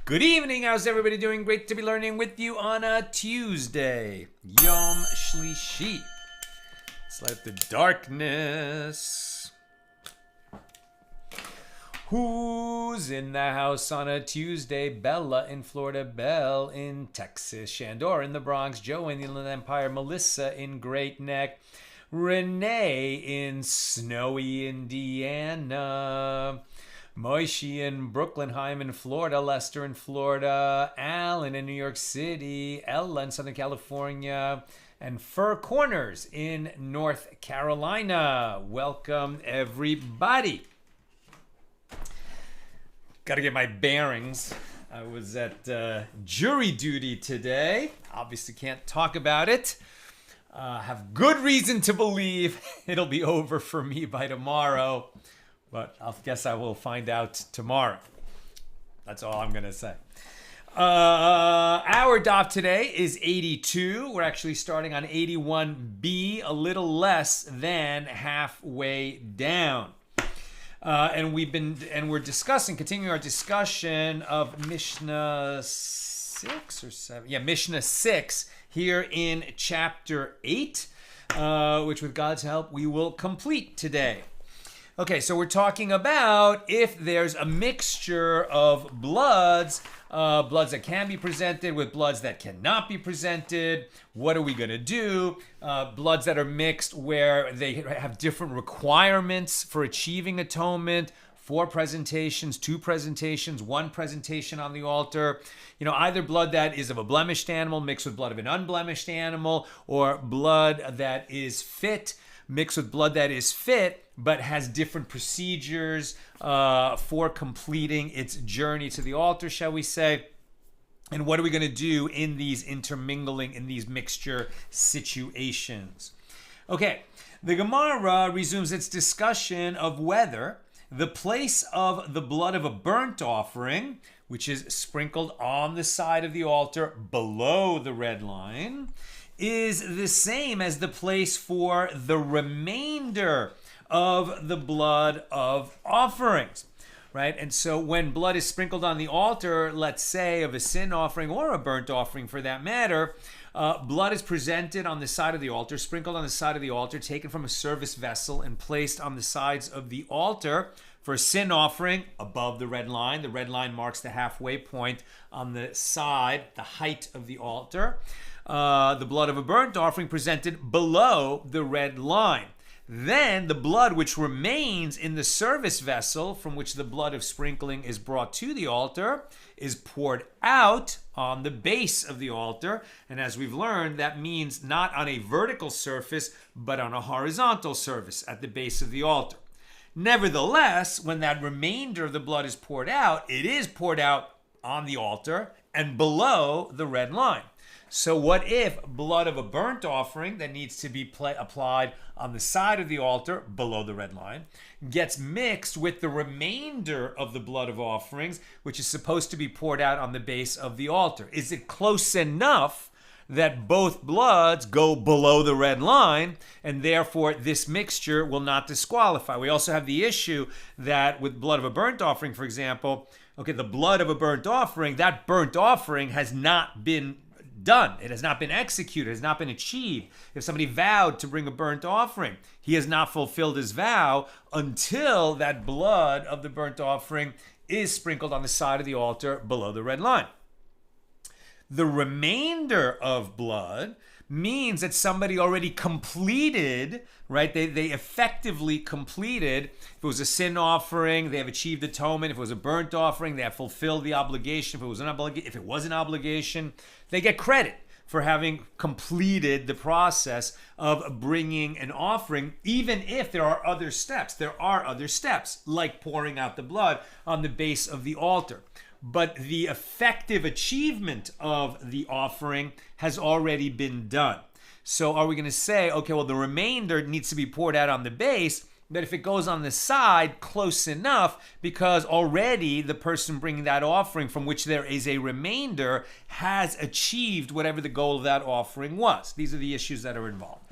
Good evening. How's everybody doing? Great to be learning with you on a Tuesday. Yom Shlishi. Let's light up the darkness. Who's in the house on a Tuesday? Bella in Florida, Belle in Texas, Shandor in the Bronx, Joe in the Inland Empire, Melissa in Great Neck, Renee in snowy Indiana, Moishi in Brooklyn, Heim in Florida, Lester in Florida, Alan in New York City, Ella in Southern California, and Fur Corners in North Carolina. Welcome, everybody. Got to get my bearings. I was at jury duty today. Obviously can't talk about it. Have good reason to believe it'll be over for me by tomorrow. But I guess I will find out tomorrow. That's all I'm going to say. Our daf today is 82. We're actually starting on 81b, a little less than halfway down. And we're continuing our discussion of Mishna 6 or 7. Yeah, Mishna 6 here in chapter 8, which with God's help we will complete today. Okay, so we're talking about if there's a mixture of bloods that can be presented with bloods that cannot be presented. What are we going to do? Bloods that are mixed where they have different requirements for achieving atonement. 4 presentations, 2 presentations, 1 presentation on the altar. Either blood that is of a blemished animal mixed with blood of an unblemished animal, or blood that is fit mixed with blood that is fit but has different procedures for completing its journey to the altar, shall we say. And what are we going to do in these intermingling, in these mixture situations? Okay, the Gemara resumes its discussion of whether the place of the blood of a burnt offering, which is sprinkled on the side of the altar below the red line, is the same as the place for the remainder of the blood of offerings, right? And so when blood is sprinkled on the altar, let's say of a sin offering or a burnt offering for that matter, blood is presented on the side of the altar, sprinkled on the side of the altar, taken from a service vessel and placed on the sides of the altar. For a sin offering, above the red line. The red line marks the halfway point on the side, the height of the altar. The blood of a burnt offering presented below the red line. Then the blood which remains in the service vessel from which the blood of sprinkling is brought to the altar is poured out on the base of the altar. And as we've learned, that means not on a vertical surface, but on a horizontal surface at the base of the altar. Nevertheless, when that remainder of the blood is poured out, it is poured out on the altar and below the red line. So what if blood of a burnt offering that needs to be applied on the side of the altar below the red line gets mixed with the remainder of the blood of offerings, which is supposed to be poured out on the base of the altar? Is it close enough that both bloods go below the red line, and therefore this mixture will not disqualify? We also have the issue that with blood of a burnt offering, for example, okay, the blood of a burnt offering, that burnt offering has not been done. It has not been executed. It has not been achieved. If somebody vowed to bring a burnt offering, he has not fulfilled his vow until that blood of the burnt offering is sprinkled on the side of the altar below the red line. The remainder of blood means that somebody already completed, right? They effectively completed. If it was a sin offering, they have achieved atonement. If it was a burnt offering, they have fulfilled the obligation. If it was an obligation, they get credit for having completed the process of bringing an offering, even if there are other steps. There are other steps, like pouring out the blood on the base of the altar. But the effective achievement of the offering has already been done. So are we going to say, okay, well, the remainder needs to be poured out on the base, but if it goes on the side, close enough, because already the person bringing that offering from which there is a remainder has achieved whatever the goal of that offering was. These are the issues that are involved.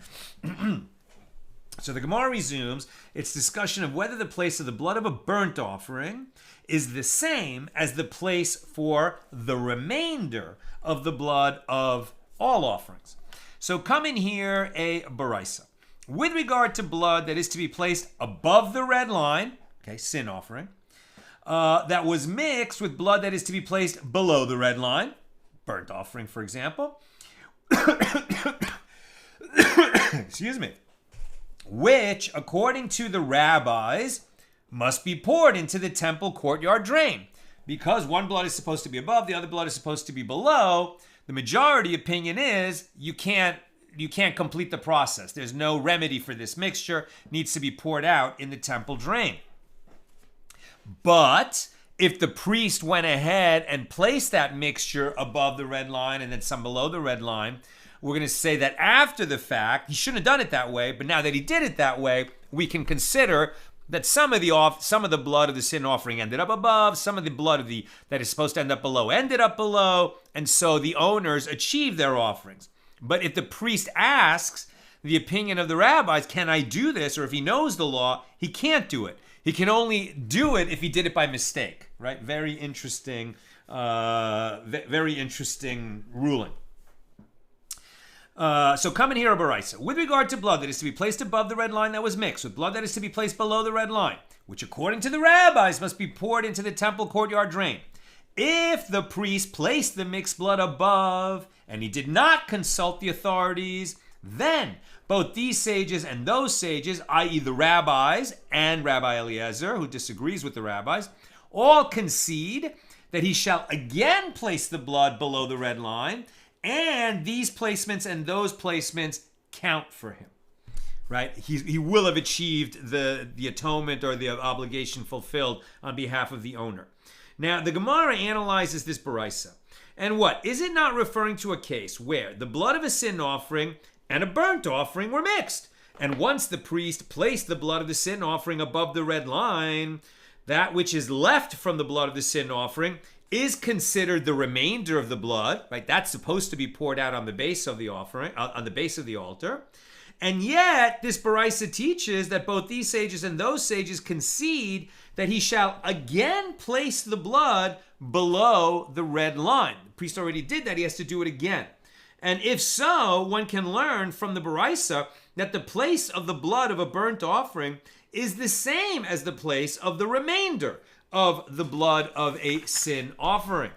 So the Gemara resumes its discussion of whether the place of the blood of a burnt offering is the same as the place for the remainder of the blood of all offerings. So come in here a baraisa. With regard to blood that is to be placed above the red line, okay, sin offering, that was mixed with blood that is to be placed below the red line, burnt offering, for example, excuse me, which, according to the rabbis, must be poured into the temple courtyard drain. Because one blood is supposed to be above, the other blood is supposed to be below, the majority opinion is you can't complete the process. There's no remedy for this mixture. It needs to be poured out in the temple drain. But if the priest went ahead and placed that mixture above the red line and then some below the red line, we're going to say that after the fact, he shouldn't have done it that way, but now that he did it that way, we can consider that some of the blood of the sin offering ended up above, some of the blood that is supposed to end up below ended up below, and so the owners achieved their offerings. But if the priest asks the opinion of the rabbis, can I do this? Or if he knows the law, he can't do it. He can only do it if he did it by mistake, right? Very interesting ruling. So come in here a baraisa. With regard to blood that is to be placed above the red line that was mixed with blood that is to be placed below the red line, which according to the rabbis must be poured into the temple courtyard drain. If the priest placed the mixed blood above and he did not consult the authorities, then both these sages and those sages, i.e. the rabbis and Rabbi Eliezer, who disagrees with the rabbis, all concede that he shall again place the blood below the red line, and these placements and those placements count for him, right? He will have achieved the atonement or the obligation fulfilled on behalf of the owner. Now, the Gemara analyzes this baraisa. And what? Is it not referring to a case where the blood of a sin offering and a burnt offering were mixed? And once the priest placed the blood of the sin offering above the red line, that which is left from the blood of the sin offering is considered the remainder of the blood, right? That's supposed to be poured out on the base of the offering, on the base of the altar. And yet, this baraisa teaches that both these sages and those sages concede that he shall again place the blood below the red line. The priest already did that. He has to do it again. And if so, one can learn from the baraisa that the place of the blood of a burnt offering is the same as the place of the remainder of the blood of a sin offering.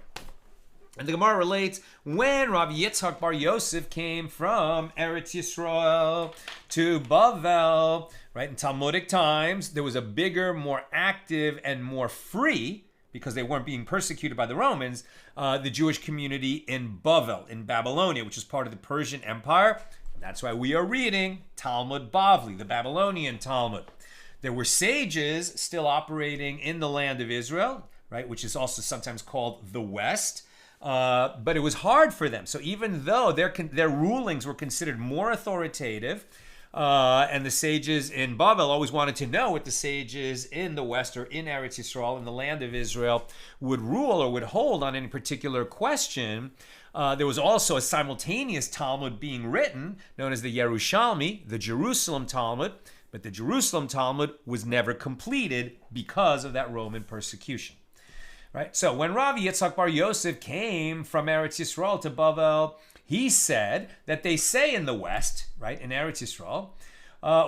And the Gemara relates, when Rabbi Yitzchak Bar Yosef came from Eretz Yisrael to Bavel, right, in Talmudic times, there was a bigger, more active, and more free, because they weren't being persecuted by the Romans, the Jewish community in Bavel, in Babylonia, which is part of the Persian Empire. That's why we are reading Talmud Bavli, the Babylonian Talmud. There were sages still operating in the land of Israel, right, which is also sometimes called the West. But it was hard for them. So even though their rulings were considered more authoritative, and the sages in Bavel always wanted to know what the sages in the West or in Eretz Yisrael, in the land of Israel, would rule or would hold on any particular question, there was also a simultaneous Talmud being written, known as the Yerushalmi, the Jerusalem Talmud. But the Jerusalem Talmud was never completed because of that Roman persecution. Right? So when Rabbi Yitzchak Bar Yosef came from Eretz Yisrael to Bavel, he said that they say in the West, right, in Eretz Yisrael,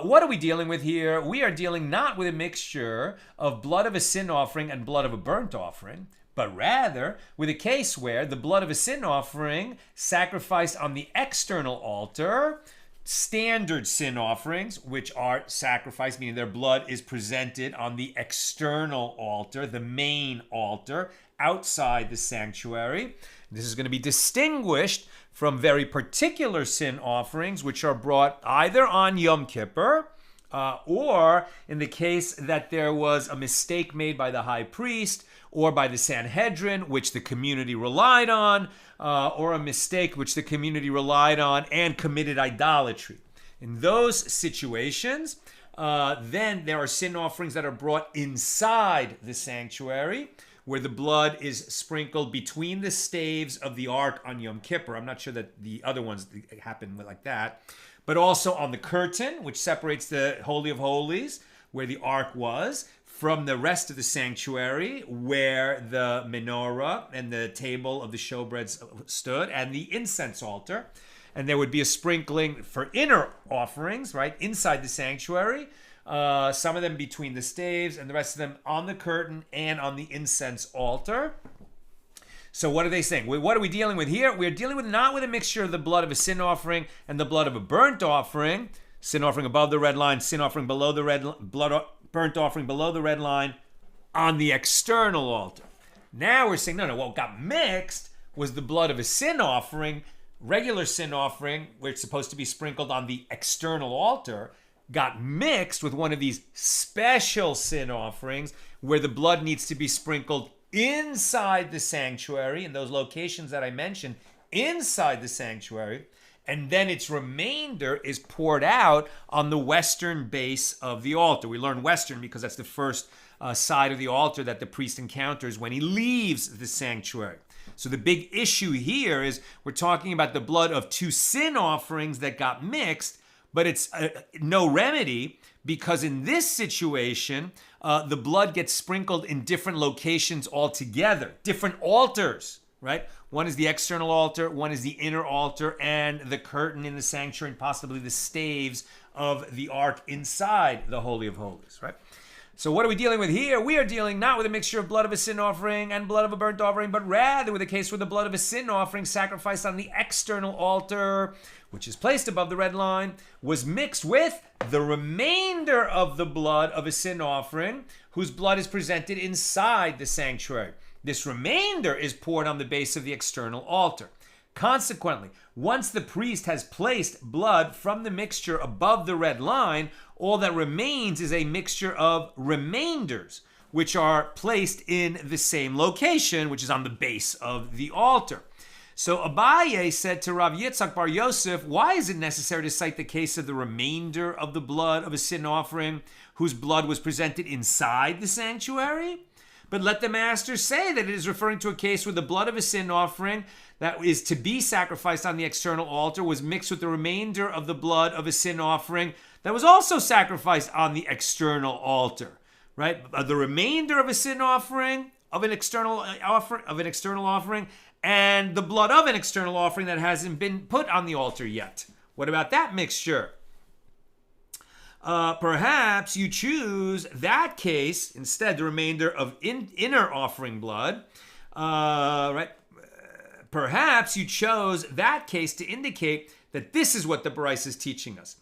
what are we dealing with here? We are dealing not with a mixture of blood of a sin offering and blood of a burnt offering, but rather with a case where the blood of a sin offering sacrificed on the external altar, standard sin offerings, which are sacrificed, meaning their blood is presented on the external altar, the main altar, outside the sanctuary. This is going to be distinguished from very particular sin offerings, which are brought either on Yom Kippur, or in the case that there was a mistake made by the high priest or by the Sanhedrin, which the community relied on, or a mistake which the community relied on and committed idolatry. In those situations, then there are sin offerings that are brought inside the sanctuary, where the blood is sprinkled between the staves of the ark on Yom Kippur. I'm not sure that the other ones happen like that. but also on the curtain, which separates the Holy of Holies, where the ark was, from the rest of the sanctuary, where the menorah and the table of the showbreads stood, and the incense altar. And there would be a sprinkling for inner offerings, right, inside the sanctuary. Some of them between the staves, and the rest of them on the curtain and on the incense altar. So what are they saying? What are we dealing with here? We're dealing with not with a mixture of the blood of a sin offering and the blood of a burnt offering. Sin offering above the red line, sin offering below the red blood, burnt offering below the red line on the external altar. Now we're saying, no, what got mixed was the blood of a sin offering, regular sin offering, where it's supposed to be sprinkled on the external altar, got mixed with one of these special sin offerings where the blood needs to be sprinkled inside the sanctuary in those locations that I mentioned, inside the sanctuary, and then its remainder is poured out on the western base of the altar. We learn western because that's the first side of the altar that the priest encounters when he leaves the sanctuary. So the big issue here is we're talking about the blood of two sin offerings that got mixed, but it's no remedy, because in this situation, the blood gets sprinkled in different locations altogether, different altars, right? One is the external altar, one is the inner altar, and the curtain in the sanctuary, and possibly the staves of the ark inside the Holy of Holies, right? So what are we dealing with here? We are dealing not with a mixture of blood of a sin offering and blood of a burnt offering, but rather with a case where the blood of a sin offering sacrificed on the external altar, which is placed above the red line, was mixed with the remainder of the blood of a sin offering, whose blood is presented inside the sanctuary. This remainder is poured on the base of the external altar. Consequently, once the priest has placed blood from the mixture above the red line, all that remains is a mixture of remainders, which are placed in the same location, which is on the base of the altar. So Abaye said to Rav Yitzchak Bar Yosef, why is it necessary to cite the case of the remainder of the blood of a sin offering, whose blood was presented inside the sanctuary? But let the master say that it is referring to a case where the blood of a sin offering that is to be sacrificed on the external altar was mixed with the remainder of the blood of a sin offering that was also sacrificed on the external altar, right? The remainder of a sin offering, of an external offering, and the blood of an external offering that hasn't been put on the altar yet. What about that mixture? Perhaps you choose that case instead, the remainder of inner offering blood, right? Perhaps you chose that case to indicate that this is what the Baraisa is teaching us.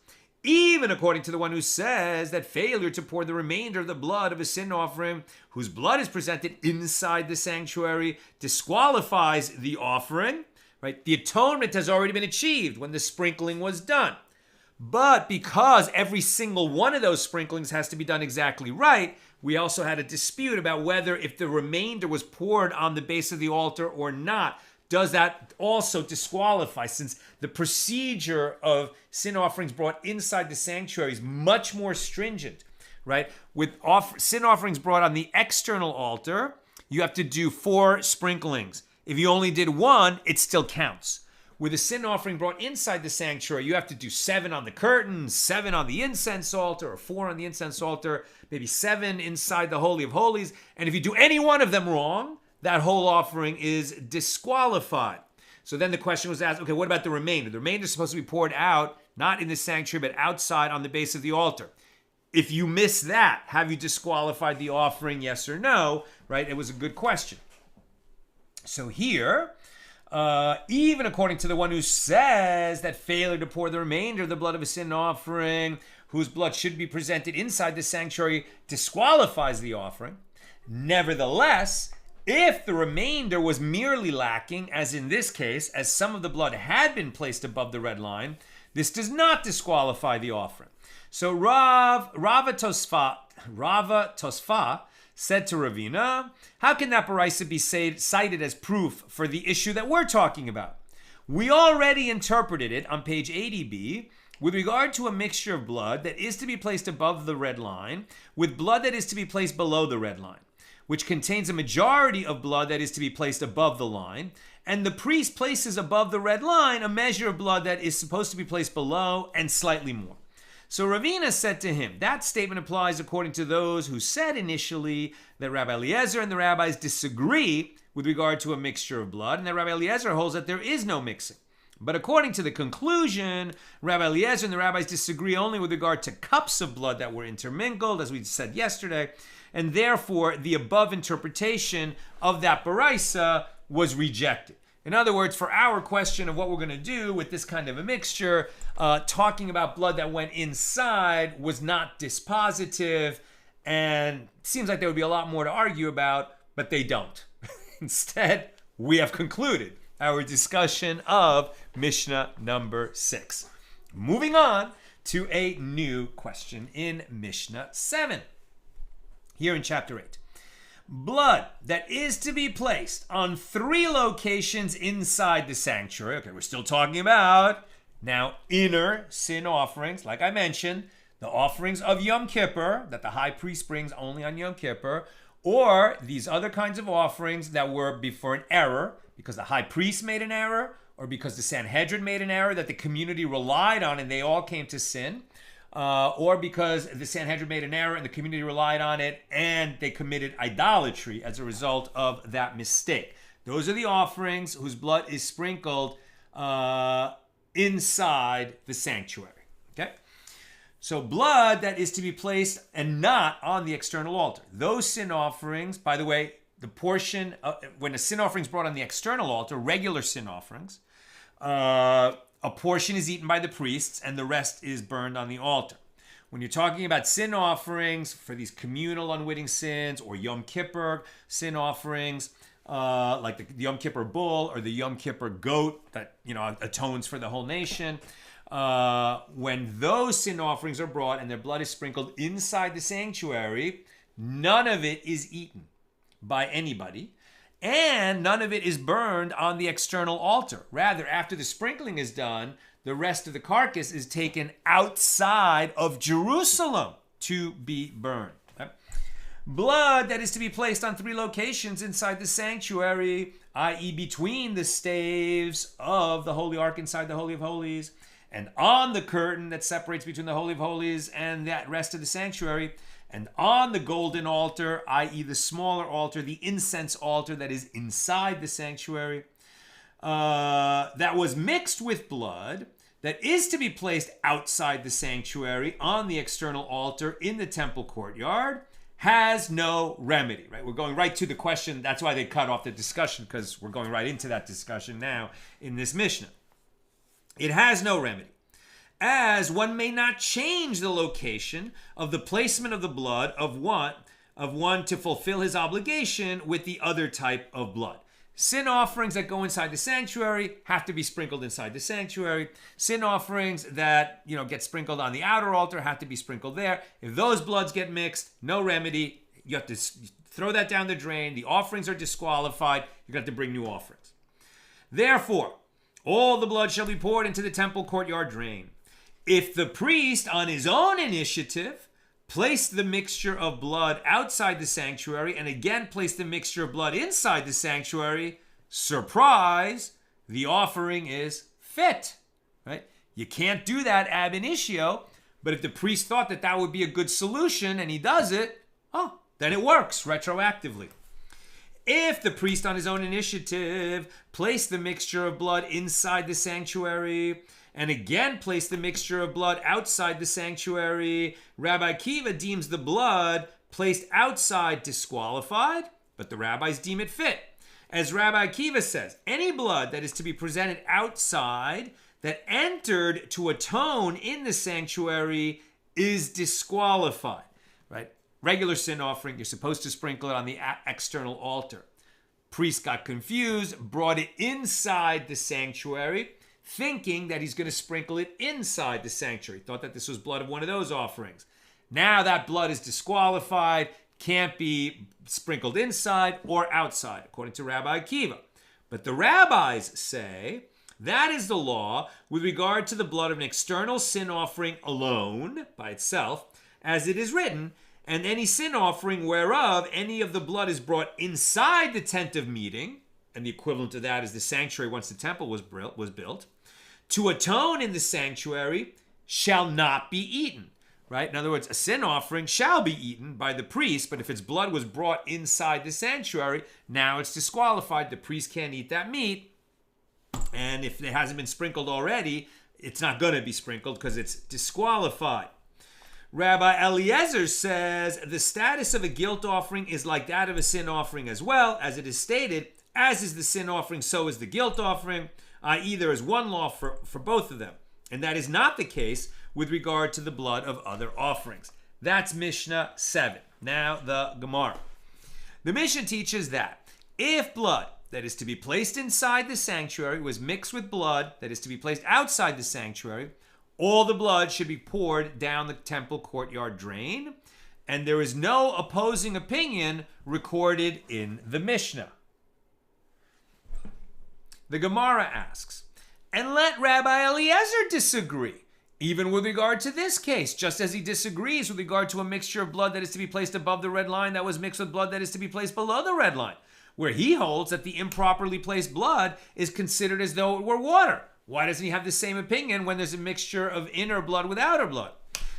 Even according to the one who says that failure to pour the remainder of the blood of a sin offering, whose blood is presented inside the sanctuary, disqualifies the offering, right? The atonement has already been achieved when the sprinkling was done. But because every single one of those sprinklings has to be done exactly right, we also had a dispute about whether if the remainder was poured on the base of the altar or not. Does that also disqualify, since the procedure of sin offerings brought inside the sanctuary is much more stringent, right? With sin offerings brought on the external altar, you have to do 4 sprinklings. If you only did 1, it still counts. With a sin offering brought inside the sanctuary, you have to do 7 on the curtain, 7 on the incense altar, or 4 on the incense altar, maybe 7 inside the Holy of Holies. And if you do any one of them wrong, that whole offering is disqualified. So then the question was asked, okay, what about the remainder? The remainder is supposed to be poured out, not in the sanctuary, but outside on the base of the altar. If you miss that, have you disqualified the offering, yes or no? Right? It was a good question. So here, even according to the one who says that failure to pour the remainder of the blood of a sin offering, whose blood should be presented inside the sanctuary, disqualifies the offering. Nevertheless, if the remainder was merely lacking, as in this case, as some of the blood had been placed above the red line, this does not disqualify the offering. So Rava Tosfa said to Ravina, how can that Baraisa be cited as proof for the issue that we're talking about? We already interpreted it on page 80b with regard to a mixture of blood that is to be placed above the red line with blood that is to be placed below the red line, which contains a majority of blood that is to be placed above the line, and the priest places above the red line a measure of blood that is supposed to be placed below and slightly more. So Ravina said to him, that statement applies according to those who said initially that Rabbi Eliezer and the rabbis disagree with regard to a mixture of blood, and that Rabbi Eliezer holds that there is no mixing. But according to the conclusion, Rabbi Eliezer and the rabbis disagree only with regard to cups of blood that were intermingled, as we said yesterday, and therefore the above interpretation of that baraisa was rejected. In other words, for our question of what we're going to do with this kind of a mixture, talking about blood that went inside was not dispositive, and it seems like there would be a lot more to argue about, but they don't. Instead, we have concluded our discussion of Mishnah number 6. Moving on to a new question in Mishnah 7. Here in chapter 8. Blood that is to be placed on 3 locations inside the sanctuary. Okay, we're still talking about now inner sin offerings. Like I mentioned, the offerings of Yom Kippur that the high priest brings only on Yom Kippur, or these other kinds of offerings that were before an error, because the high priest made an error, or because the Sanhedrin made an error that the community relied on and they all came to sin. Or because the Sanhedrin made an error and the community relied on it and they committed idolatry as a result of that mistake. Those are the offerings whose blood is sprinkled inside the sanctuary. Okay? So blood that is to be placed and not on the external altar. Those sin offerings, by the way, the portion, when a sin offering is brought on the external altar, regular sin offerings, a portion is eaten by the priests and the rest is burned on the altar. When you're talking about sin offerings for these communal unwitting sins or Yom Kippur sin offerings, like the Yom Kippur bull or the Yom Kippur goat that atones for the whole nation, when those sin offerings are brought and their blood is sprinkled inside the sanctuary, none of it is eaten by anybody. And none of it is burned on the external altar. Rather, after the sprinkling is done, the rest of the carcass is taken outside of Jerusalem to be burned. Okay? Blood that is to be placed on 3 locations inside the sanctuary, i.e. between the staves of the Holy Ark inside the Holy of Holies, and on the curtain that separates between the Holy of Holies and that rest of the sanctuary, and on the golden altar, i.e. the smaller altar, the incense altar that is inside the sanctuary, that was mixed with blood, that is to be placed outside the sanctuary on the external altar in the temple courtyard, has no remedy. Right? We're going right to the question. That's why they cut off the discussion, because we're going right into that discussion now in this Mishnah. It has no remedy, as one may not change the location of the placement of the blood of one to fulfill his obligation with the other type of blood. Sin offerings that go inside the sanctuary have to be sprinkled inside the sanctuary. Sin offerings that get sprinkled on the outer altar have to be sprinkled there. If those bloods get mixed, no remedy. You have to throw that down the drain. The offerings are disqualified. You're going to have to bring new offerings. Therefore, all the blood shall be poured into the temple courtyard drain. If the priest, on his own initiative, placed the mixture of blood outside the sanctuary and again placed the mixture of blood inside the sanctuary, surprise, the offering is fit. Right? You can't do that ab initio, but if the priest thought that would be a good solution and he does it, then it works retroactively. If the priest on his own initiative placed the mixture of blood inside the sanctuary and again placed the mixture of blood outside the sanctuary, Rabbi Akiva deems the blood placed outside disqualified, but the rabbis deem it fit. As Rabbi Akiva says, any blood that is to be presented outside that entered to atone in the sanctuary is disqualified. Right? Regular sin offering, you're supposed to sprinkle it on the external altar. Priest got confused, brought it inside the sanctuary, thinking that he's going to sprinkle it inside the sanctuary. Thought that this was blood of one of those offerings. Now that blood is disqualified, can't be sprinkled inside or outside, according to Rabbi Akiva. But the rabbis say that is the law with regard to the blood of an external sin offering alone, by itself, as it is written, and any sin offering whereof any of the blood is brought inside the tent of meeting, and the equivalent of that is the sanctuary once the temple was built, to atone in the sanctuary shall not be eaten. Right? In other words, a sin offering shall be eaten by the priest, but if its blood was brought inside the sanctuary, now it's disqualified. The priest can't eat that meat. And if it hasn't been sprinkled already, it's not going to be sprinkled because it's disqualified. Rabbi Eliezer says the status of a guilt offering is like that of a sin offering as well, as it is stated, as is the sin offering, so is the guilt offering, i.e. there is one law for both of them. And that is not the case with regard to the blood of other offerings. That's Mishnah 7. Now the Gemara. The Mishnah teaches that if blood that is to be placed inside the sanctuary was mixed with blood that is to be placed outside the sanctuary, all the blood should be poured down the temple courtyard drain, and there is no opposing opinion recorded in the Mishnah. The Gemara asks, and let Rabbi Eliezer disagree, even with regard to this case, just as he disagrees with regard to a mixture of blood that is to be placed above the red line that was mixed with blood that is to be placed below the red line, where he holds that the improperly placed blood is considered as though it were water. Why doesn't he have the same opinion when there's a mixture of inner blood with outer blood?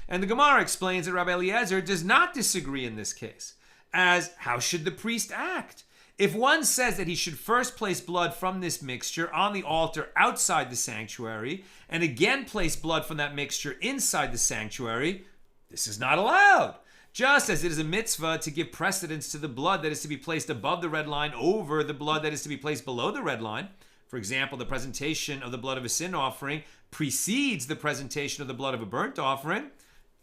And the Gemara explains that Rabbi Eliezer does not disagree in this case, as how should the priest act? If one says that he should first place blood from this mixture on the altar outside the sanctuary, and again place blood from that mixture inside the sanctuary, this is not allowed. Just as it is a mitzvah to give precedence to the blood that is to be placed above the red line over the blood that is to be placed below the red line. For example, the presentation of the blood of a sin offering precedes the presentation of the blood of a burnt offering,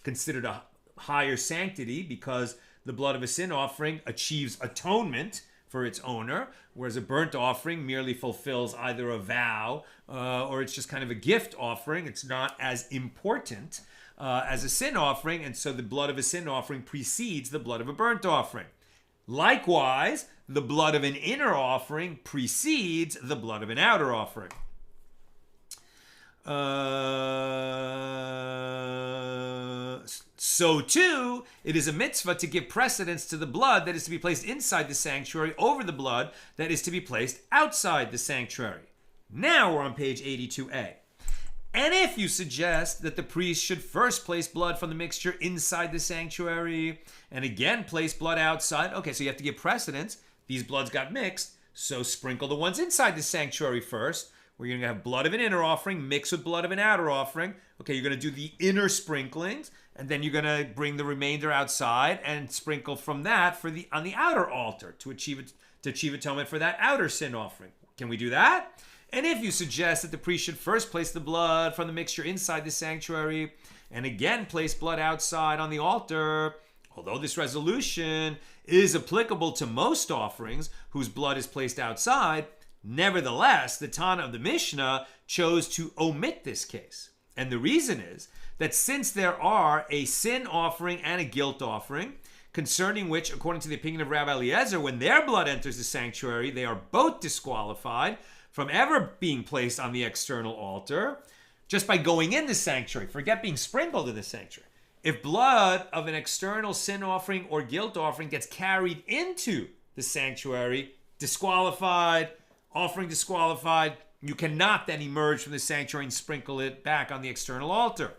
considered a higher sanctity because the blood of a sin offering achieves atonement for its owner, whereas a burnt offering merely fulfills either a vow or it's just kind of a gift offering. It's not as important as a sin offering, and so the blood of a sin offering precedes the blood of a burnt offering. Likewise, the blood of an inner offering precedes the blood of an outer offering. So too, it is a mitzvah to give precedence to the blood that is to be placed inside the sanctuary over the blood that is to be placed outside the sanctuary. Now we're on page 82a. And if you suggest that the priest should first place blood from the mixture inside the sanctuary and again place blood outside, okay, so you have to give precedence. These bloods got mixed, so sprinkle the ones inside the sanctuary first. We're going to have blood of an inner offering mixed with blood of an outer offering. Okay, you're going to do the inner sprinklings, and then you're going to bring the remainder outside and sprinkle from that on the outer altar to achieve atonement for that outer sin offering. Can we do that? And if you suggest that the priest should first place the blood from the mixture inside the sanctuary and again place blood outside on the altar, although this resolution is applicable to most offerings whose blood is placed outside, nevertheless, the Tana of the Mishnah chose to omit this case. And the reason is that since there are a sin offering and a guilt offering, concerning which, according to the opinion of Rabbi Eliezer, when their blood enters the sanctuary, they are both disqualified from ever being placed on the external altar just by going in the sanctuary. Forget being sprinkled in the sanctuary. If blood of an external sin offering or guilt offering gets carried into the sanctuary, disqualified, offering disqualified, you cannot then emerge from the sanctuary and sprinkle it back on the external altar.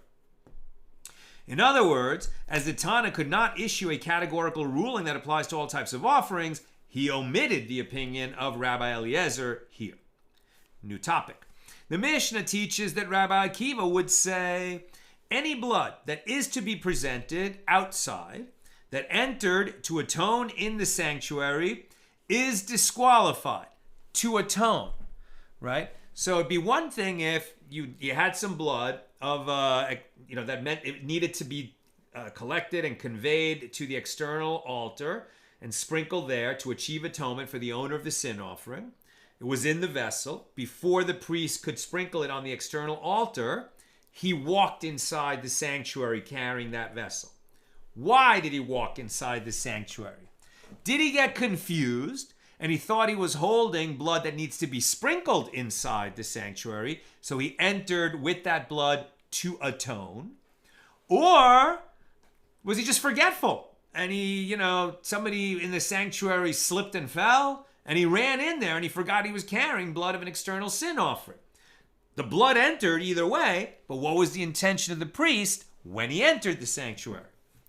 In other words, as the Tana could not issue a categorical ruling that applies to all types of offerings, he omitted the opinion of Rabbi Eliezer here. New topic. The Mishnah teaches that Rabbi Akiva would say, any blood that is to be presented outside that entered to atone in the sanctuary is disqualified to atone, right? So it'd be one thing if you had some blood of, that meant it needed to be collected and conveyed to the external altar and sprinkled there to achieve atonement for the owner of the sin offering. It was in the vessel. Before the priest could sprinkle it on the external altar, he walked inside the sanctuary carrying that vessel. Why did he walk inside the sanctuary? Did he get confused and he thought he was holding blood that needs to be sprinkled inside the sanctuary, so he entered with that blood to atone? Or was he just forgetful and somebody in the sanctuary slipped and fell and he ran in there and he forgot he was carrying blood of an external sin offering. The blood entered either way, but what was the intention of the priest when he entered the sanctuary?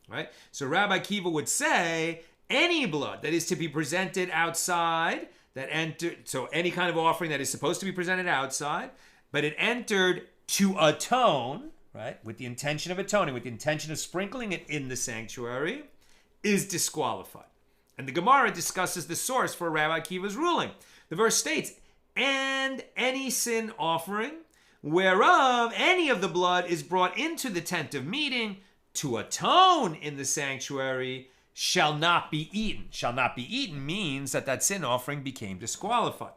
Right? So Rabbi Akiva would say any blood that is to be presented outside, so any kind of offering that is supposed to be presented outside, but it entered to atone, right, with the intention of atoning, with the intention of sprinkling it in the sanctuary, is disqualified. And the Gemara discusses the source for Rabbi Akiva's ruling. The verse states, and any sin offering, whereof any of the blood is brought into the tent of meeting to atone in the sanctuary, shall not be eaten. Shall not be eaten means that sin offering became disqualified.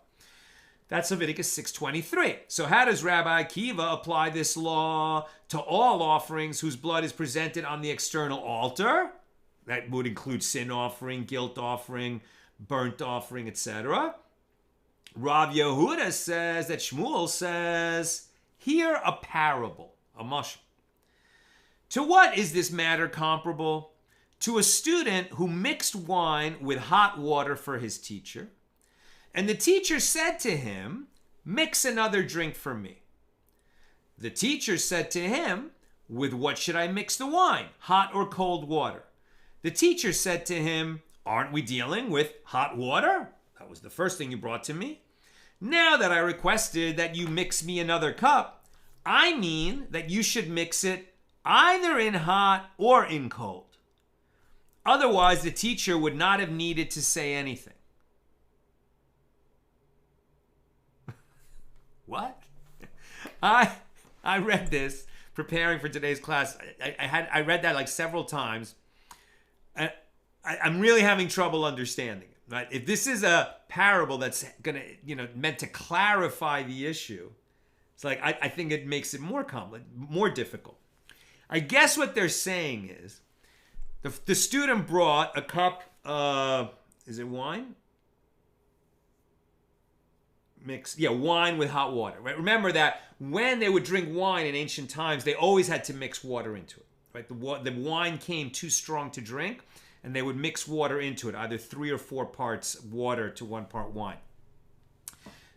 That's Leviticus 6:23. So how does Rabbi Akiva apply this law to all offerings whose blood is presented on the external altar? That would include sin offering, guilt offering, burnt offering, etc. Rav Yehuda says that Shmuel says, hear a parable, a mashal. To what is this matter comparable? To a student who mixed wine with hot water for his teacher, and the teacher said to him, mix another drink for me. The teacher said to him, with what should I mix the wine, hot or cold water? The teacher said to him, aren't we dealing with hot water? That was the first thing you brought to me. Now that I requested that you mix me another cup, I mean that you should mix it either in hot or in cold. Otherwise, the teacher would not have needed to say anything. What? I read this preparing for today's class. I read that like several times. I'm really having trouble understanding it. Right? If this is a parable that's gonna, meant to clarify the issue, it's like I think it makes it more complex, more difficult. I guess what they're saying is the student brought a cup of, is it wine? Wine with hot water. Right? Remember that when they would drink wine in ancient times, they always had to mix water into it. Right? The wine came too strong to drink, and they would mix water into it, either 3 or 4 parts water to 1 part wine.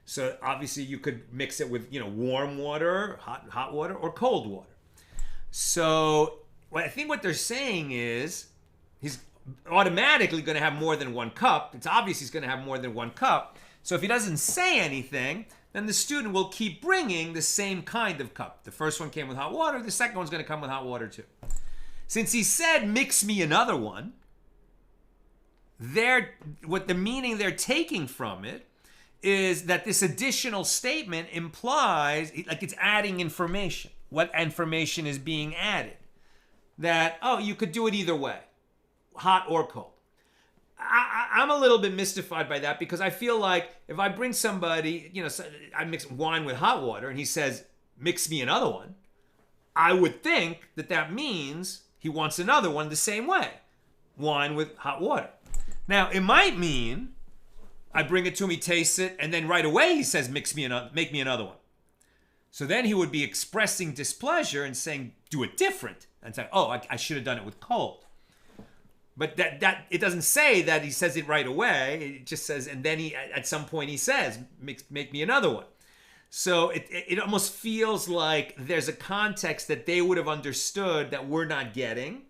So obviously you could mix it with warm water, hot water, or cold water. So I think what they're saying is he's automatically going to have more than 1 cup. It's obvious he's going to have more than 1 cup. So if he doesn't say anything, then the student will keep bringing the same kind of cup. The first one came with hot water. The second one's going to come with hot water too. Since he said, mix me another one, what the meaning they're taking from it is that this additional statement implies, like it's adding information. What information is being added? That, you could do it either way, hot or cold. I'm a little bit mystified by that because I feel like if I bring somebody, I mix wine with hot water and he says, mix me another one, I would think that means he wants another one the same way, wine with hot water. Now, it might mean I bring it to him, he tastes it, and then right away he says, make me another one. So then he would be expressing displeasure and saying, do it different. And say, I should have done it with cold. But that it doesn't say that he says it right away. It just says, and then at some point he says, make me another one. So it almost feels like there's a context that they would have understood that we're not getting.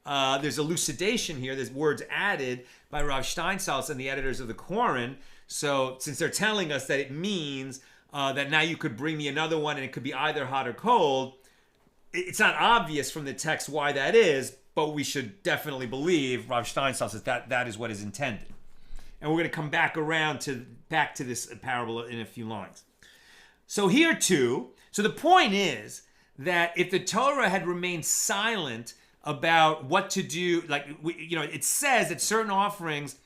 There's elucidation here. There's words added by Rav Steinsaltz and the editors of the Koran. So since they're telling us that it means that now you could bring me another one and it could be either hot or cold, it's not obvious from the text why that is, but we should definitely believe Rav Steinsaltz that is what is intended. And we're going to come back to this parable in a few lines. So here too, so the point is that if the Torah had remained silent about what to do, it says that certain offerings,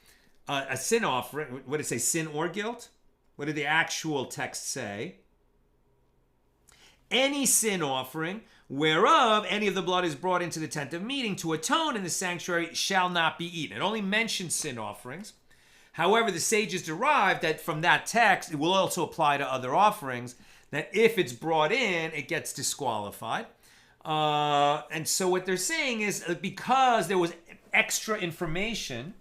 a sin offering, what did it say, sin or guilt? What did the actual text say? Any sin offering, whereof any of the blood is brought into the tent of meeting to atone in the sanctuary, shall not be eaten. It only mentions sin offerings. However, the sages derived that from that text, it will also apply to other offerings, that if it's brought in, it gets disqualified. And so what they're saying is because there was extra information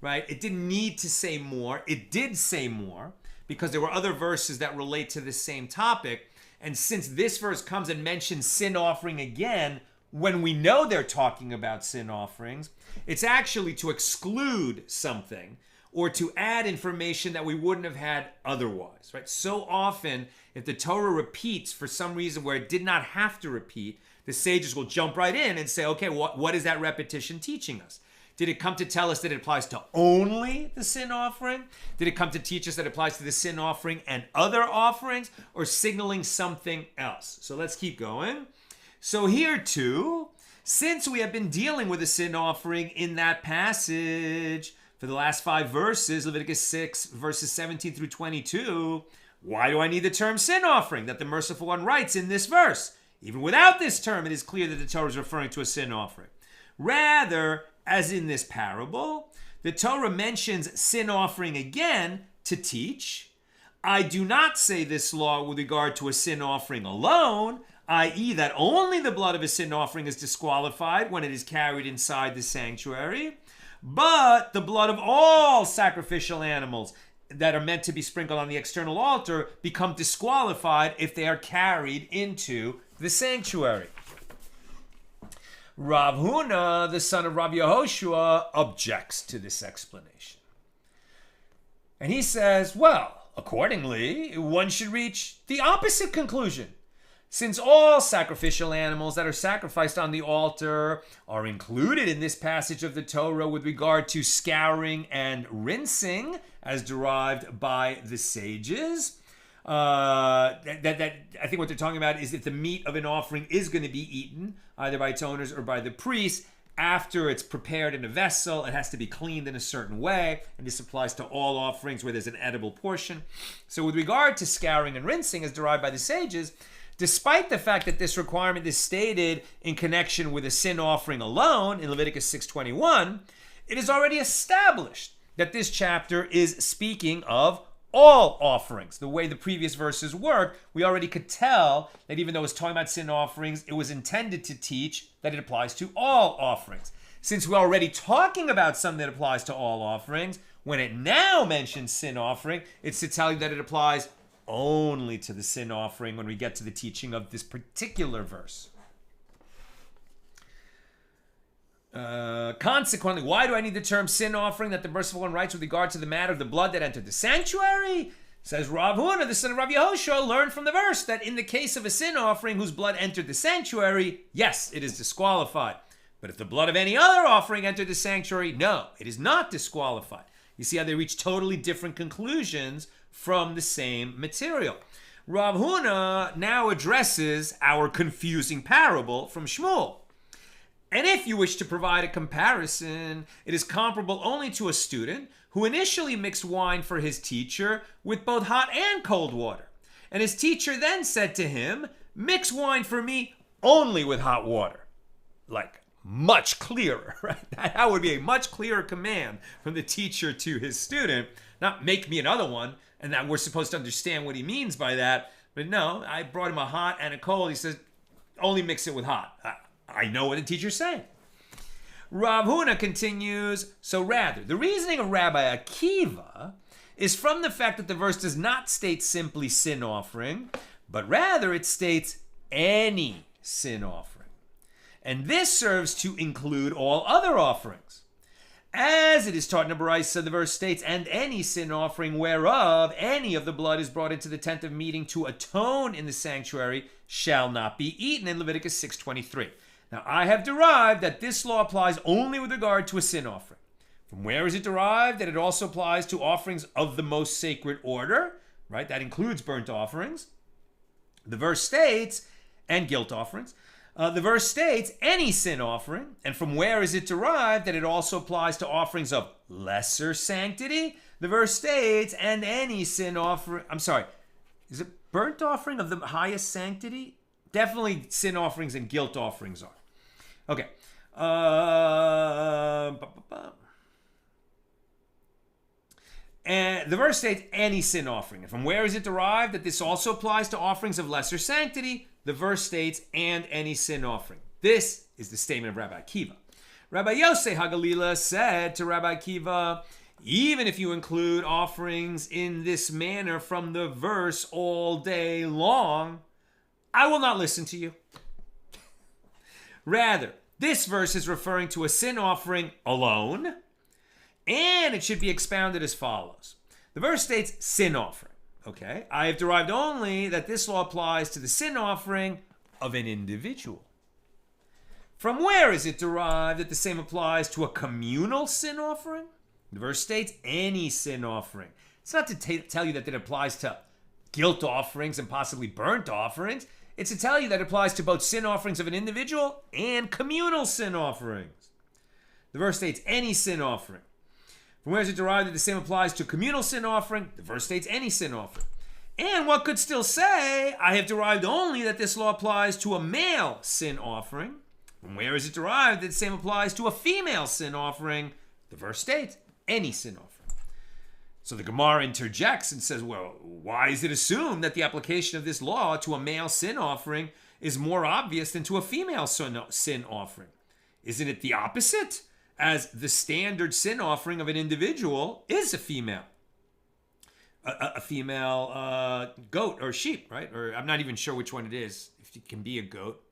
right? It didn't need to say more. It did say more because there were other verses that relate to this same topic. And since this verse comes and mentions sin offering again, when we know they're talking about sin offerings, it's actually to exclude something or to add information that we wouldn't have had otherwise, right? So often, if the Torah repeats for some reason where it did not have to repeat, the sages will jump right in and say, okay, what is that repetition teaching us? Did it come to tell us that it applies to only the sin offering? Did it come to teach us that it applies to the sin offering and other offerings, or signaling something else? So let's keep going. So here too, since we have been dealing with a sin offering in that passage for the last 5 verses, Leviticus 6, verses 17 through 22, why do I need the term sin offering that the Merciful One writes in this verse? Even without this term, it is clear that the Torah is referring to a sin offering. Rather, as in this parable, the Torah mentions sin offering again to teach, I do not say this law with regard to a sin offering alone, i.e. that only the blood of a sin offering is disqualified when it is carried inside the sanctuary, but the blood of all sacrificial animals that are meant to be sprinkled on the external altar become disqualified if they are carried into the sanctuary. Rav Huna, the son of Rav Yehoshua, objects to this explanation. And he says, well, accordingly, one should reach the opposite conclusion. Since all sacrificial animals that are sacrificed on the altar are included in this passage of the Torah with regard to scouring and rinsing, as derived by the sages, I think what they're talking about is if the meat of an offering is going to be eaten, either by its owners or by the priest, after it's prepared in a vessel, it has to be cleaned in a certain way, and this applies to all offerings where there's an edible portion. So with regard to scouring and rinsing, as derived by the sages, despite the fact that this requirement is stated in connection with a sin offering alone in Leviticus 6:21, it is already established that this chapter is speaking of all offerings. The way the previous verses work, we already could tell that even though it's talking about sin offerings, it was intended to teach that it applies to all offerings. Since we're already talking about something that applies to all offerings, when it now mentions sin offering, it's to tell you that it applies only to the sin offering when we get to the teaching of this particular verse. Consequently, why do I need the term sin offering that the Merciful One writes with regard to the matter of the blood that entered the sanctuary? Says Rav Huna, the son of Rav Yehoshua, learned from the verse that in the case of a sin offering whose blood entered the sanctuary, yes, it is disqualified. But if the blood of any other offering entered the sanctuary, no, it is not disqualified. You see how they reach totally different conclusions from the same material. Rav Huna now addresses our confusing parable from Shmuel. And if you wish to provide a comparison, it is comparable only to a student who initially mixed wine for his teacher with both hot and cold water. And his teacher then said to him, mix wine for me only with hot water. Like, much clearer, right? That would be a much clearer command from the teacher to his student, not make me another one, and that we're supposed to understand what he means by that. But no, I brought him a hot and a cold. He says, only mix it with hot. I know what the teacher's saying. Rav Huna continues, so rather, the reasoning of Rabbi Akiva is from the fact that the verse does not state simply sin offering, but rather it states any sin offering. And this serves to include all other offerings. As it is taught in the Baraisa, the verse states, and any sin offering whereof any of the blood is brought into the tent of meeting to atone in the sanctuary shall not be eaten in Leviticus 6:23. Now, I have derived that this law applies only with regard to a sin offering. From where is it derived that it also applies to offerings of the most sacred order, right? That includes burnt offerings. The verse states, and guilt offerings. The verse states, any sin offering. And from where is it derived that it also applies to offerings of lesser sanctity? The verse states, and any sin offering. I'm sorry, is it burnt offering of the highest sanctity? Definitely sin offerings and guilt offerings are. Okay. And the verse states any sin offering. And from where is it derived that this also applies to offerings of lesser sanctity? The verse states, and any sin offering. This is the statement of Rabbi Akiva. Rabbi Yosef HaGalila said to Rabbi Akiva, even if you include offerings in this manner from the verse all day long, I will not listen to you. Rather, this verse is referring to a sin offering alone, and it should be expounded as follows. The verse states sin offering. Okay, I have derived only that this law applies to the sin offering of an individual. From where is it derived that the same applies to a communal sin offering? The verse states any sin offering. It's not to tell you that it applies to guilt offerings and possibly burnt offerings. It's to tell you that it applies to both sin offerings of an individual and communal sin offerings. The verse states any sin offering. From where is it derived that the same applies to communal sin offering? The verse states any sin offering. And one could still say, I have derived only that this law applies to a male sin offering. From where is it derived that the same applies to a female sin offering? The verse states any sin offering. So the Gemara interjects and says, well, why is it assumed that the application of this law to a male sin offering is more obvious than to a female sin offering? Isn't it the opposite? As the standard sin offering of an individual is a female. A female goat or sheep, right? Or I'm not even sure which one it is, if it can be a goat.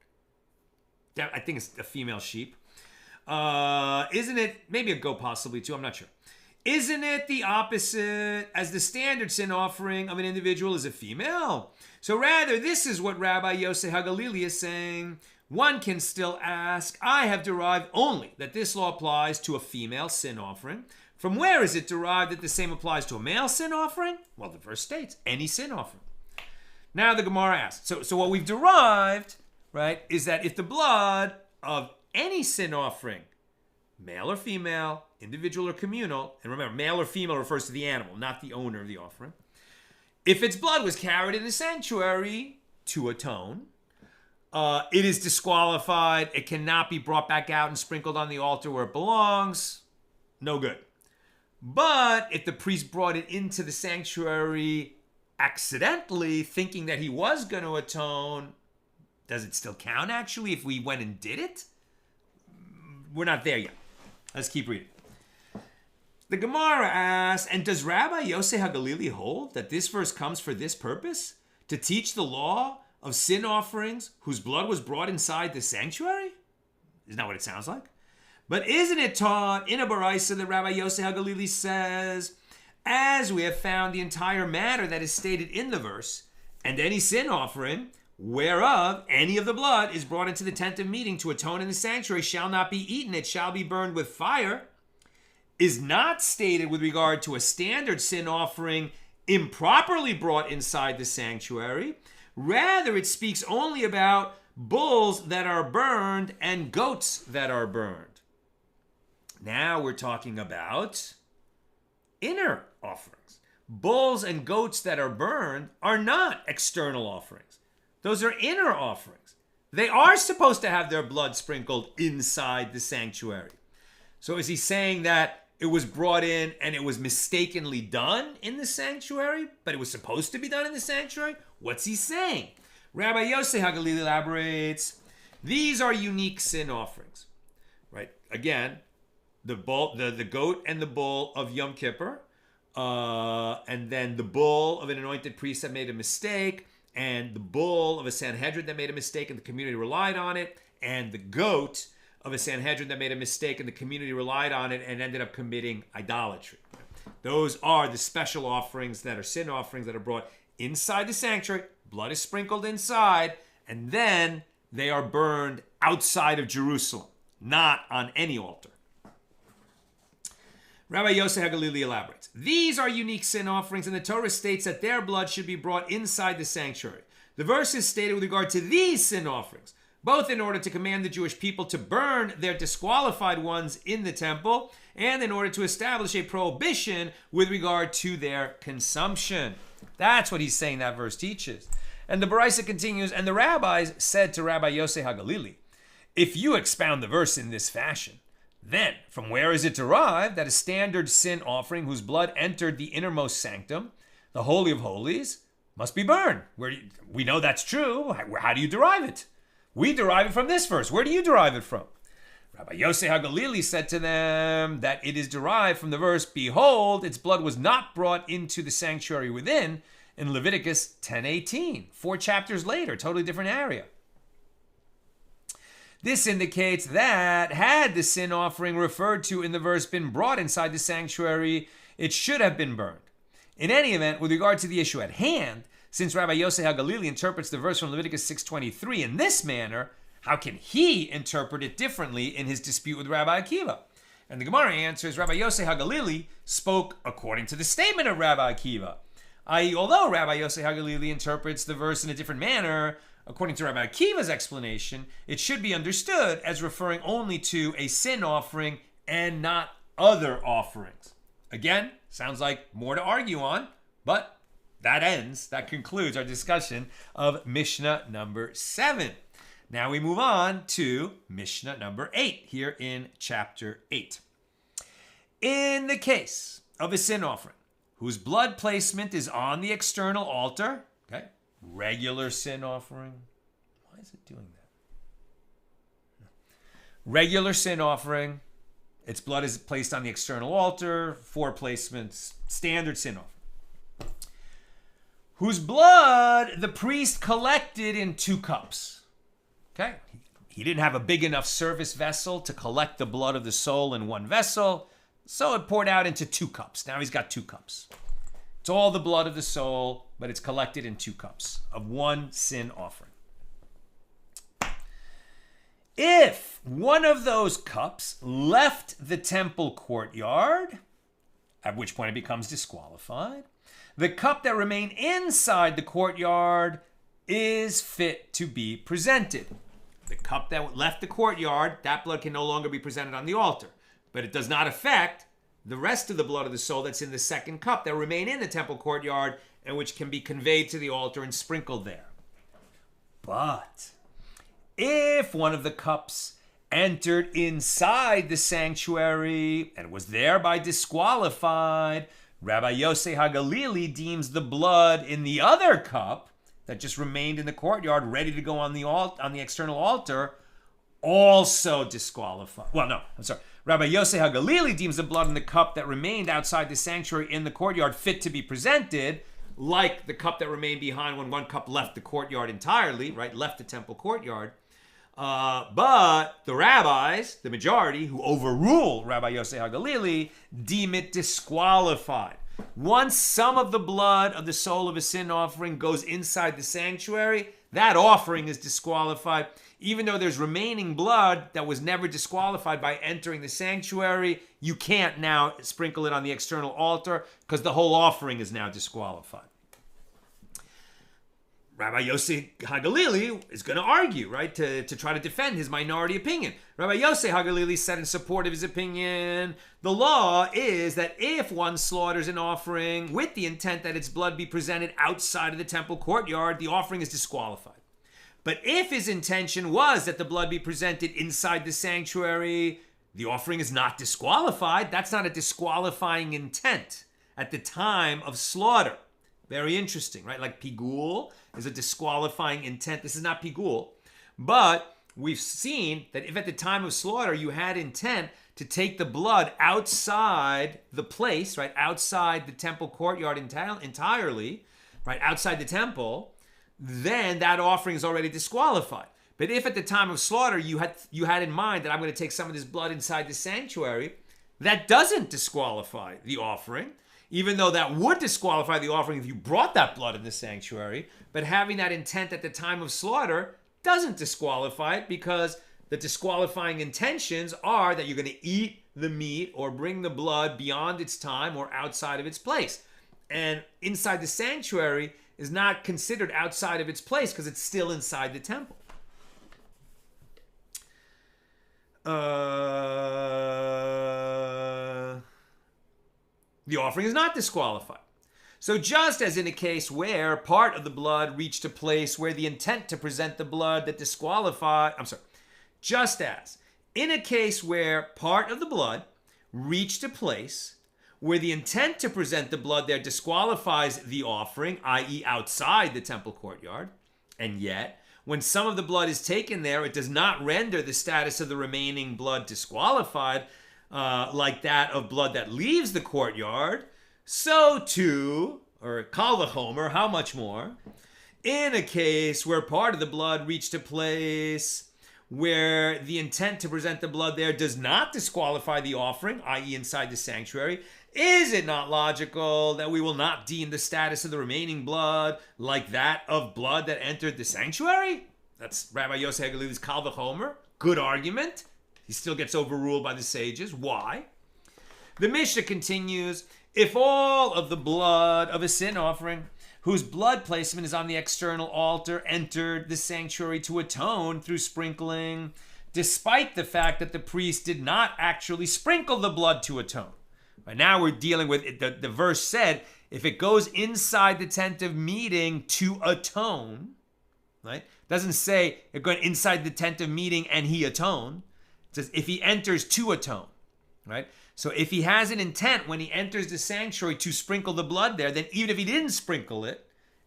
I think it's a female sheep. Isn't it, maybe a goat possibly too, I'm not sure. Isn't it the opposite, as the standard sin offering of an individual is a female? So rather, this is what Rabbi Yosef HaGalili is saying. One can still ask, I have derived only that this law applies to a female sin offering. From where is it derived that the same applies to a male sin offering? Well, the verse states, any sin offering. Now the Gemara asks, so what we've derived, right, is that if the blood of any sin offering, male or female, individual or communal, and remember, male or female refers to the animal, not the owner of the offering. If its blood was carried in the sanctuary to atone, it is disqualified. It cannot be brought back out and sprinkled on the altar where it belongs. No good. But if the priest brought it into the sanctuary accidentally, thinking that he was going to atone, does it still count actually if we went and did it? We're not there yet. Let's keep reading. The Gemara asks, and does Rabbi Yosef HaGalili hold that this verse comes for this purpose? To teach the law of sin offerings whose blood was brought inside the sanctuary? Isn't that what it sounds like? But isn't it taught in a baraisa that Rabbi Yosef HaGalili says, as we have found the entire matter that is stated in the verse, and any sin offering, whereof any of the blood is brought into the tent of meeting to atone in the sanctuary shall not be eaten, it shall be burned with fire, is not stated with regard to a standard sin offering improperly brought inside the sanctuary. Rather, it speaks only about bulls that are burned and goats that are burned. Now we're talking about inner offerings. Bulls and goats that are burned are not external offerings. Those are inner offerings. They are supposed to have their blood sprinkled inside the sanctuary. So is he saying that it was brought in and it was mistakenly done in the sanctuary, but it was supposed to be done in the sanctuary? What's he saying? Rabbi Yosef HaGalili elaborates, these are unique sin offerings, right? Again, the goat and the bull of Yom Kippur, and then the bull of an anointed priest that made a mistake, and the bull of a Sanhedrin that made a mistake and the community relied on it, and the goat of a Sanhedrin that made a mistake and the community relied on it and ended up committing idolatry. Those are the special offerings that are sin offerings that are brought inside the sanctuary. Blood is sprinkled inside, and then they are burned outside of Jerusalem, not on any altar. Rabbi Yosef HaGalili elaborates, these are unique sin offerings, and the Torah states that their blood should be brought inside the sanctuary. The verse is stated with regard to these sin offerings, both in order to command the Jewish people to burn their disqualified ones in the temple, and in order to establish a prohibition with regard to their consumption. That's what he's saying that verse teaches. And the Baraisa continues, and the rabbis said to Rabbi Yosef HaGalili, if you expound the verse in this fashion, then from where is it derived that a standard sin offering whose blood entered the innermost sanctum, the Holy of Holies, must be burned? We know that's true. How do you derive it? We derive it from this verse. Where do you derive it from? Rabbi Yosef HaGalili said to them that it is derived from the verse, behold, its blood was not brought into the sanctuary within, in Leviticus 10:18, 4 chapters later, totally different area. This indicates that had the sin offering referred to in the verse been brought inside the sanctuary, it should have been burned. In any event, with regard to the issue at hand, since Rabbi Yosef HaGalili interprets the verse from Leviticus 6:23 in this manner, how can he interpret it differently in his dispute with Rabbi Akiva? And the Gemara answers, Rabbi Yosef HaGalili spoke according to the statement of Rabbi Akiva, i.e., although Rabbi Yosef HaGalili interprets the verse in a different manner, according to Rabbi Akiva's explanation, it should be understood as referring only to a sin offering and not other offerings. Again, sounds like more to argue on, but that concludes our discussion of Mishnah number 7. Now we move on to Mishnah number 8 here in chapter 8. In the case of a sin offering whose blood placement is on the external altar, okay, regular sin offering. Why is it doing that? Regular sin offering, its blood is placed on the external altar, 4 placements, standard sin offering. Whose blood the priest collected in 2 cups. Okay, he didn't have a big enough service vessel to collect the blood of the soul in 1 vessel, so it poured out into 2 cups. Now he's got 2 cups. It's all the blood of the soul, but it's collected in 2 cups of 1 sin offering. If one of those cups left the temple courtyard, at which point it becomes disqualified, the cup that remained inside the courtyard is fit to be presented. The cup that left the courtyard, that blood can no longer be presented on the altar, but it does not affect the rest of the blood of the soul that's in the second cup that remain in the temple courtyard and which can be conveyed to the altar and sprinkled there. But if one of the cups entered inside the sanctuary and was thereby disqualified, Rabbi Yosef HaGalili deems the blood in the other cup that just remained in the courtyard ready to go on the external altar also disqualified. Rabbi Yosef HaGalili deems the blood in the cup that remained outside the sanctuary in the courtyard fit to be presented, like the cup that remained behind when 1 cup left the courtyard entirely, right, left the temple courtyard. But the rabbis, the majority, who overrule Rabbi Yosef HaGalili, deem it disqualified. Once some of the blood of the soul of a sin offering goes inside the sanctuary, that offering is disqualified. Even though there's remaining blood that was never disqualified by entering the sanctuary, you can't now sprinkle it on the external altar because the whole offering is now disqualified. Rabbi Yosef HaGalili is going to argue, right, to try to defend his minority opinion. Rabbi Yosef HaGalili said in support of his opinion, the law is that if one slaughters an offering with the intent that its blood be presented outside of the temple courtyard, the offering is disqualified. But if his intention was that the blood be presented inside the sanctuary, the offering is not disqualified. That's not a disqualifying intent at the time of slaughter. Very interesting, right? Like pigul is a disqualifying intent. This is not pigul. But we've seen that if at the time of slaughter you had intent to take the blood outside the place, right, outside the temple courtyard entirely, right, outside the temple, then that offering is already disqualified. But if at the time of slaughter you had in mind that I'm going to take some of this blood inside the sanctuary, that doesn't disqualify the offering, even though that would disqualify the offering if you brought that blood in the sanctuary. But having that intent at the time of slaughter doesn't disqualify it, because the disqualifying intentions are that you're going to eat the meat or bring the blood beyond its time or outside of its place. And inside the sanctuary is not considered outside of its place because it's still inside the temple. The offering is not disqualified. So just as in a case where part of the blood reached a place where the intent to present the blood that just as in a case where part of the blood reached a place where the intent to present the blood there disqualifies the offering, i.e. outside the temple courtyard, and yet when some of the blood is taken there, it does not render the status of the remaining blood disqualified, like that of blood that leaves the courtyard. So too, or kal v'chomer, how much more, in a case where part of the blood reached a place where the intent to present the blood there does not disqualify the offering, i.e. inside the sanctuary, is it not logical that we will not deem the status of the remaining blood like that of blood that entered the sanctuary? That's Rabbi Yossi HaGalili's kal v'chomer. Good argument. He still gets overruled by the sages. Why? The Mishnah continues, if all of the blood of a sin offering, whose blood placement is on the external altar, entered the sanctuary to atone through sprinkling, despite the fact that the priest did not actually sprinkle the blood to atone. Right now we're dealing with, the verse said, if it goes inside the tent of meeting to atone, right? It doesn't say it going inside the tent of meeting and he atoned. It says if he enters to atone, right? So if he has an intent when he enters the sanctuary to sprinkle the blood there, then even if he didn't sprinkle it,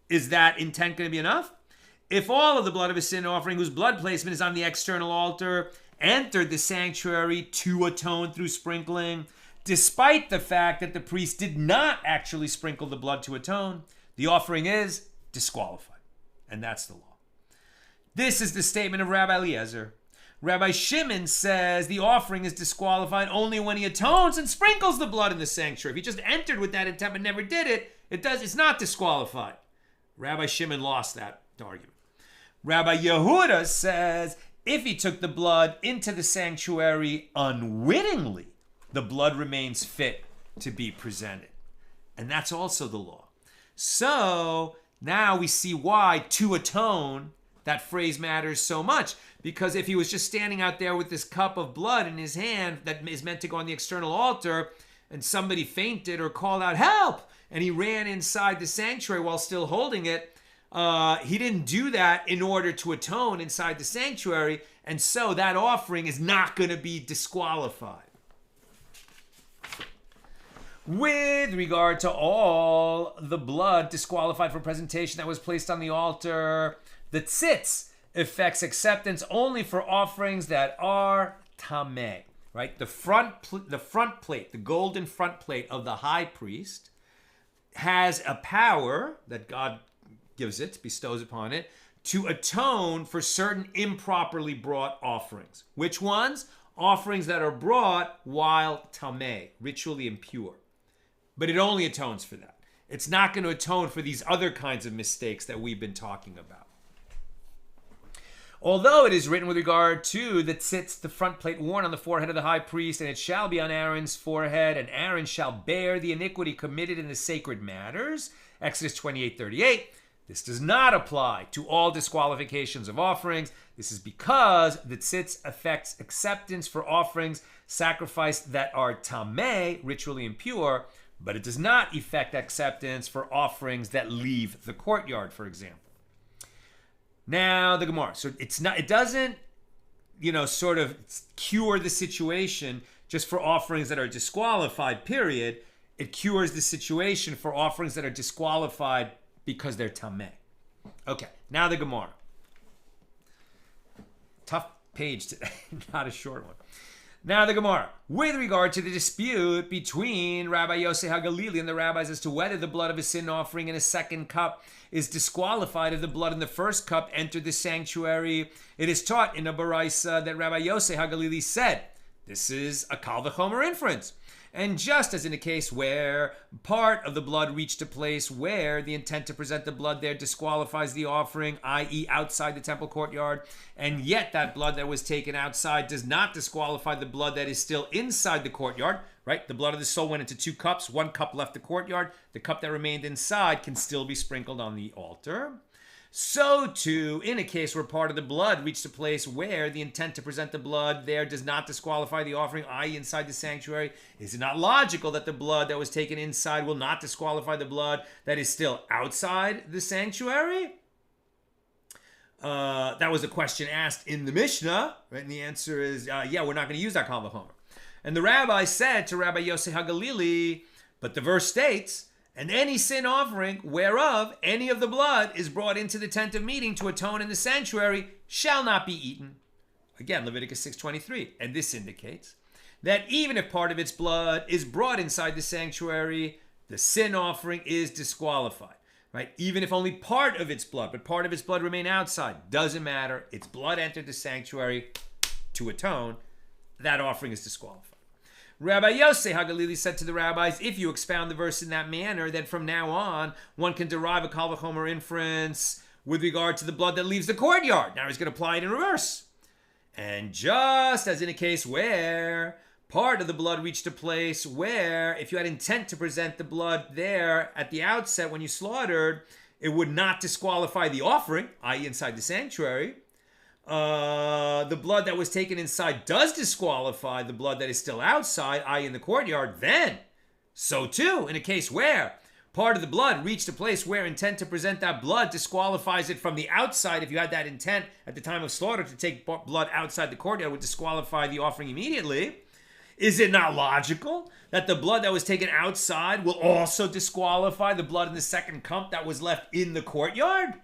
is that intent going to be enough? If all of the blood of a sin offering whose blood placement is on the external altar entered the sanctuary to atone through sprinkling, despite the fact that the priest did not actually sprinkle the blood to atone, the offering is disqualified. And that's the law. This is the statement of Rabbi Eliezer. Rabbi Shimon says the offering is disqualified only when he atones and sprinkles the blood in the sanctuary. If he just entered with that intent but never did it, it's not disqualified. Rabbi Shimon lost that argument. Rabbi Yehuda says if he took the blood into the sanctuary unwittingly, the blood remains fit to be presented. And that's also the law. So now we see why to atone, that phrase matters so much. Because if he was just standing out there with this cup of blood in his hand that is meant to go on the external altar, and somebody fainted or called out, help! And he ran inside the sanctuary while still holding it, he didn't do that in order to atone inside the sanctuary, and so that offering is not going to be disqualified. With regard to all the blood disqualified for presentation that was placed on the altar, the tzitz affects acceptance only for offerings that are tameh, right? The front plate, the golden front plate of the high priest has a power that God gives it, bestows upon it, to atone for certain improperly brought offerings. Which ones? Offerings that are brought while tameh, ritually impure. But it only atones for that. It's not going to atone for these other kinds of mistakes that we've been talking about. Although it is written with regard to that sits the front plate worn on the forehead of the high priest, and it shall be on Aaron's forehead, and Aaron shall bear the iniquity committed in the sacred matters, Exodus 28:38, this does not apply to all disqualifications of offerings. This is because the tzitz affects acceptance for offerings sacrificed that are tameh, ritually impure, but it does not affect acceptance for offerings that leave the courtyard, for example. Now the Gemara. So it doesn't, sort of cure the situation just for offerings that are disqualified, period. It cures the situation for offerings that are disqualified because they're tameh. Okay, now the Gemara. Tough page today, not a short one. Now the Gemara. With regard to the dispute between Rabbi Yossi HaGalili and the rabbis as to whether the blood of a sin offering in a second cup is disqualified if the blood in the first cup entered the sanctuary, it is taught in a baraisa that Rabbi Yossi HaGalili said, this is a kal v'chomer inference. And just as in a case where part of the blood reached a place where the intent to present the blood there disqualifies the offering, i.e. outside the temple courtyard, and yet that blood that was taken outside does not disqualify the blood that is still inside the courtyard, right? The blood of the soul went into 2 cups, 1 cup left the courtyard, the cup that remained inside can still be sprinkled on the altar. So too, in a case where part of the blood reached a place where the intent to present the blood there does not disqualify the offering, i.e. inside the sanctuary, is it not logical that the blood that was taken inside will not disqualify the blood that is still outside the sanctuary? That was a question asked in the Mishnah, right? And the answer is, yeah, we're not going to use that kal v'chomer. And the rabbi said to Rabbi Yossi HaGalili, but the verse states, And any sin offering, whereof any of the blood is brought into the tent of meeting to atone in the sanctuary, shall not be eaten. Again, Leviticus 6:23. And this indicates that even if part of its blood is brought inside the sanctuary, the sin offering is disqualified. Right? Even if only part of its blood, but part of its blood remain outside, doesn't matter. Its blood entered the sanctuary to atone. That offering is disqualified. Rabbi Yosef HaGalili said to the rabbis, if you expound the verse in that manner, then from now on, one can derive a Kal V'chomer inference with regard to the blood that leaves the courtyard. Now he's going to apply it in reverse. And just as in a case where part of the blood reached a place where, if you had intent to present the blood there at the outset when you slaughtered, it would not disqualify the offering, i.e. inside the sanctuary. The blood that was taken inside does disqualify the blood that is still outside, i.e. in the courtyard. Then, so too, in a case where part of the blood reached a place where intent to present that blood disqualifies it from the outside. If you had that intent at the time of slaughter to take blood outside the courtyard, would disqualify the offering immediately. Is it not logical that the blood that was taken outside will also disqualify the blood in the second cup that was left in the courtyard?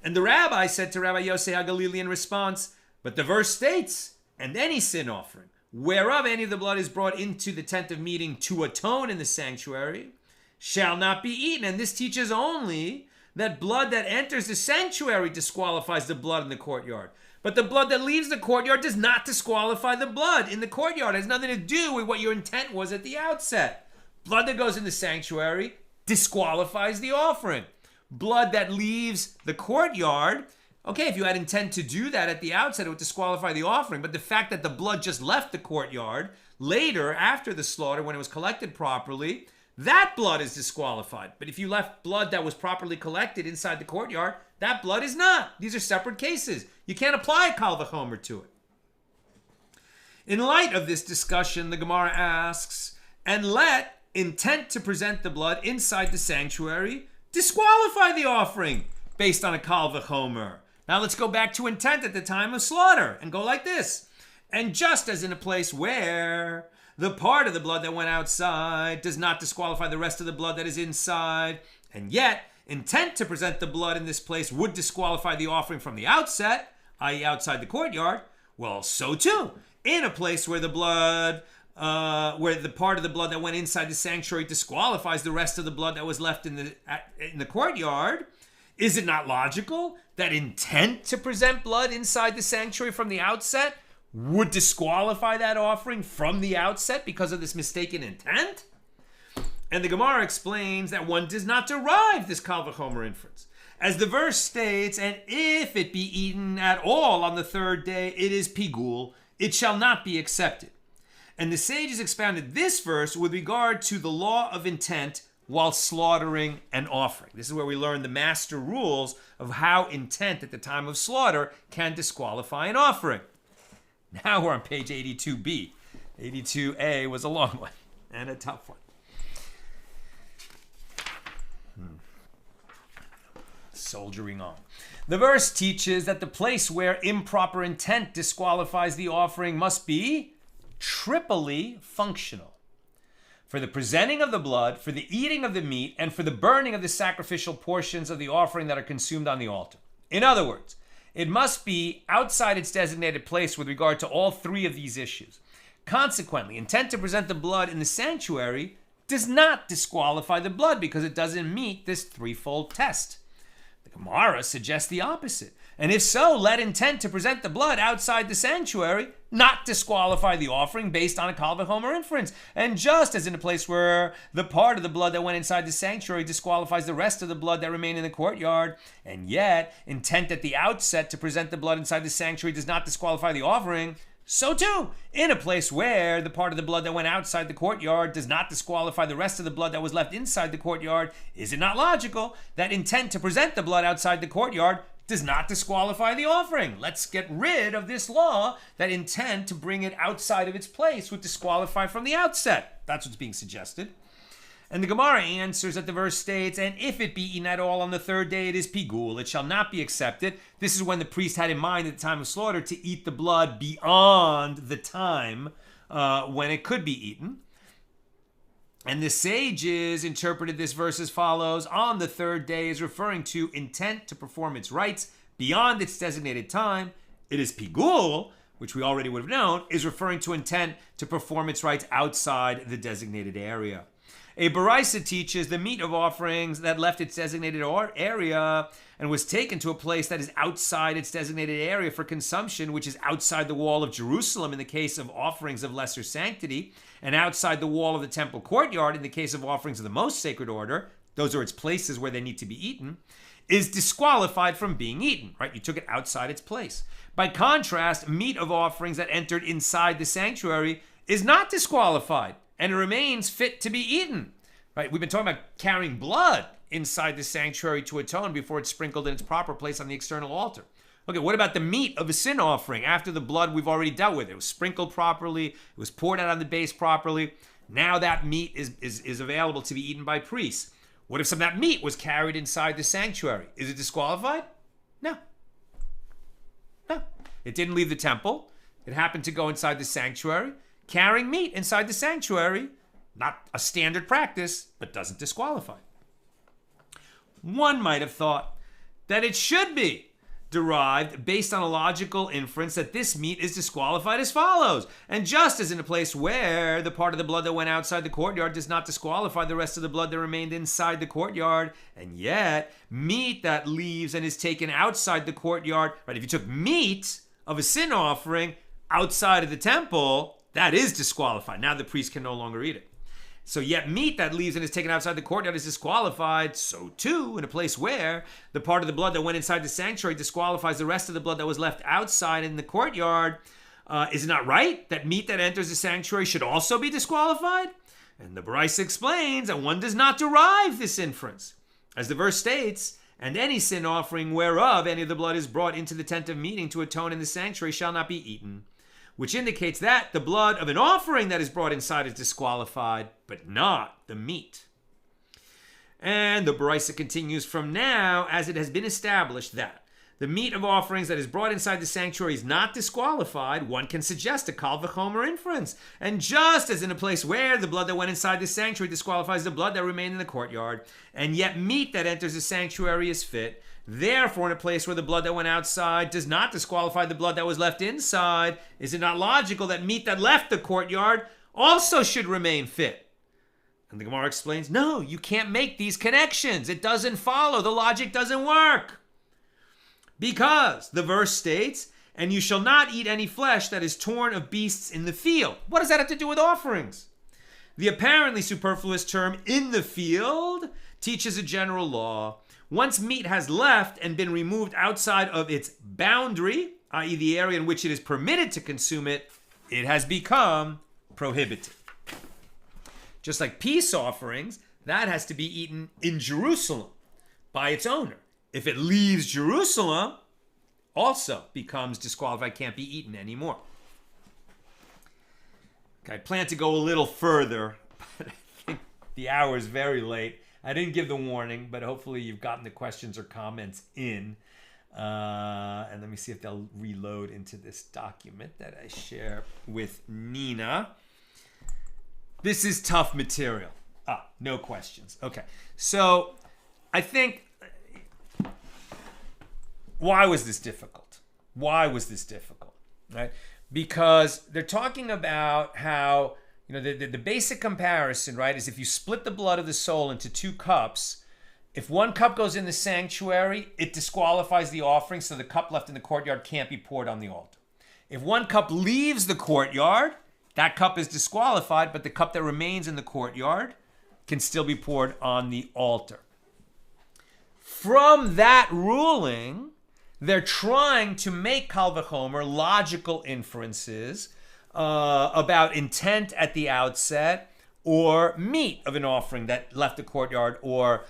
And the rabbi said to Rabbi Yosef HaGalili in response, but the verse states, and any sin offering, whereof any of the blood is brought into the tent of meeting to atone in the sanctuary, shall not be eaten. And this teaches only that blood that enters the sanctuary disqualifies the blood in the courtyard. But the blood that leaves the courtyard does not disqualify the blood in the courtyard. It has nothing to do with what your intent was at the outset. Blood that goes in the sanctuary disqualifies the offering. Blood that leaves the courtyard, okay, if you had intent to do that at the outset, it would disqualify the offering. But the fact that the blood just left the courtyard later, after the slaughter, when it was collected properly, that blood is disqualified. But if you left blood that was properly collected inside the courtyard, that blood is not. These are separate cases. You can't apply a Kal V'chomer to it. In light of this discussion, the Gemara asks, and let intent to present the blood inside the sanctuary disqualify the offering based on a Kal V'chomer. Now let's go back to intent at the time of slaughter and go like this. And just as in a place where the part of the blood that went outside does not disqualify the rest of the blood that is inside, and yet intent to present the blood in this place would disqualify the offering from the outset, i.e. outside the courtyard, well, so too, in a place where the blood, where the part of the blood that went inside the sanctuary disqualifies the rest of the blood that was left in the courtyard, is it not logical that intent to present blood inside the sanctuary from the outset would disqualify that offering from the outset because of this mistaken intent? And the Gemara explains that one does not derive this Kal V'chomer inference. As the verse states, and if it be eaten at all on the third day, it is pigul, it shall not be accepted. And the sages expounded this verse with regard to the law of intent while slaughtering an offering. This is where we learn the master rules of how intent at the time of slaughter can disqualify an offering. Now we're on page 82b. 82a was a long one and a tough one. Soldiering on. The verse teaches that the place where improper intent disqualifies the offering must be triply functional. For the presenting of the blood, for the eating of the meat, and for the burning of the sacrificial portions of the offering that are consumed on the altar. In other words, it must be outside its designated place with regard to all three of these issues. Consequently, intent to present the blood in the sanctuary does not disqualify the blood because it doesn't meet this threefold test. The Gemara suggests the opposite. And if so, let intent to present the blood outside the sanctuary not disqualify the offering based on a Kal V'chomer inference. And just as in a place where the part of the blood that went inside the sanctuary disqualifies the rest of the blood that remained in the courtyard, and yet intent at the outset to present the blood inside the sanctuary does not disqualify the offering, so too, in a place where the part of the blood that went outside the courtyard does not disqualify the rest of the blood that was left inside the courtyard, is it not logical that intent to present the blood outside the courtyard does not disqualify the offering? Let's get rid of this law that intent to bring it outside of its place would disqualify from the outset. That's what's being suggested. And the Gemara answers that the verse states, and if it be eaten at all on the third day, it is pigul, it shall not be accepted. This is when the priest had in mind at the time of slaughter to eat the blood beyond the time when it could be eaten. And the sages interpreted this verse as follows: on the third day is referring to intent to perform its rites beyond its designated time. It is pigul, which we already would have known, is referring to intent to perform its rites outside the designated area. A Baraisa teaches the meat of offerings that left its designated area and was taken to a place that is outside its designated area for consumption, which is outside the wall of Jerusalem in the case of offerings of lesser sanctity, and outside the wall of the temple courtyard in the case of offerings of the most sacred order, those are its places where they need to be eaten, is disqualified from being eaten, right? You took it outside its place. By contrast, meat of offerings that entered inside the sanctuary is not disqualified and it remains fit to be eaten, right? We've been talking about carrying blood inside the sanctuary to atone before it's sprinkled in its proper place on the external altar. Okay, what about the meat of a sin offering after the blood we've already dealt with? It was sprinkled properly, it was poured out on the base properly. Now that meat is available to be eaten by priests. What if some of that meat was carried inside the sanctuary? Is it disqualified? No. No. It didn't leave the temple. It happened to go inside the sanctuary. Carrying meat inside the sanctuary, not a standard practice, but doesn't disqualify. One might have thought that it should be derived based on a logical inference that this meat is disqualified as follows. And just as in a place where the part of the blood that went outside the courtyard does not disqualify the rest of the blood that remained inside the courtyard, and yet meat that leaves and is taken outside the courtyard, right? If you took meat of a sin offering outside of the temple, that is disqualified. Now the priest can no longer eat it. So yet meat that leaves and is taken outside the courtyard is disqualified. So too, in a place where the part of the blood that went inside the sanctuary disqualifies the rest of the blood that was left outside in the courtyard, is it not right that meat that enters the sanctuary should also be disqualified? And the Baraisa explains that one does not derive this inference. As the verse states, and any sin offering whereof any of the blood is brought into the tent of meeting to atone in the sanctuary shall not be eaten, which indicates that the blood of an offering that is brought inside is disqualified, but not the meat. And the Baraisa continues, from now, as it has been established that the meat of offerings that is brought inside the sanctuary is not disqualified, one can suggest a kal v'chomer inference. And just as in a place where the blood that went inside the sanctuary disqualifies the blood that remained in the courtyard, and yet meat that enters the sanctuary is fit, therefore, in a place where the blood that went outside does not disqualify the blood that was left inside, is it not logical that meat that left the courtyard also should remain fit? And the Gemara explains, no, you can't make these connections. It doesn't follow. The logic doesn't work. Because the verse states, and you shall not eat any flesh that is torn of beasts in the field. What does that have to do with offerings? The apparently superfluous term in the field teaches a general law. Once meat has left and been removed outside of its boundary, i.e. the area in which it is permitted to consume it, it has become prohibited. Just like peace offerings, that has to be eaten in Jerusalem by its owner. If it leaves Jerusalem, also becomes disqualified, can't be eaten anymore. Okay, I plan to go a little further, but I think the hour is very late. I didn't give the warning, but hopefully you've gotten the questions or comments in. And let me see if they'll reload into this document that I share with Nina. This is tough material. No questions. Okay. So I think, why was this difficult? Why was this difficult? Right? Because they're talking about how, the basic comparison, right, is if you split the blood of the soul into two cups, if one cup goes in the sanctuary, it disqualifies the offering, so the cup left in the courtyard can't be poured on the altar. If one cup leaves the courtyard, that cup is disqualified, but the cup that remains in the courtyard can still be poured on the altar. From that ruling, they're trying to make kal v'chomer logical inferences about intent at the outset, or meat of an offering that left the courtyard or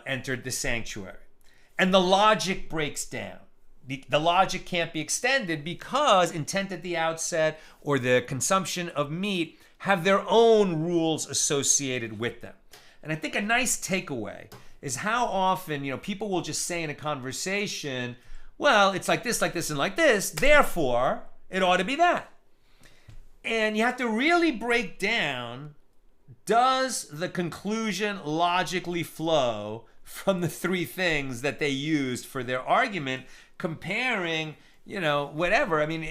entered the sanctuary. And the logic breaks down. The logic can't be extended because intent at the outset or the consumption of meat have their own rules associated with them. And I think a nice takeaway is how often, people will just say in a conversation, well, it's like this, and like this, therefore, it ought to be that. And you have to really break down does the conclusion logically flow from the three things that they used for their argument, comparing, whatever. I mean,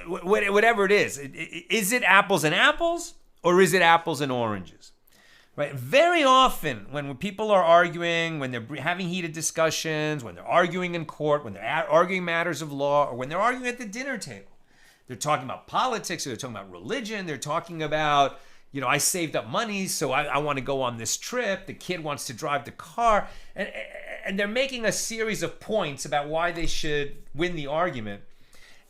whatever it is. Is it apples and apples, or is it apples and oranges? Right? Very often when people are arguing, when they're having heated discussions, when they're arguing in court, when they're arguing matters of law, or when they're arguing at the dinner table, they're talking about politics, or they're talking about religion, they're talking about, I saved up money, so I want to go on this trip. The kid wants to drive the car. And they're making a series of points about why they should win the argument.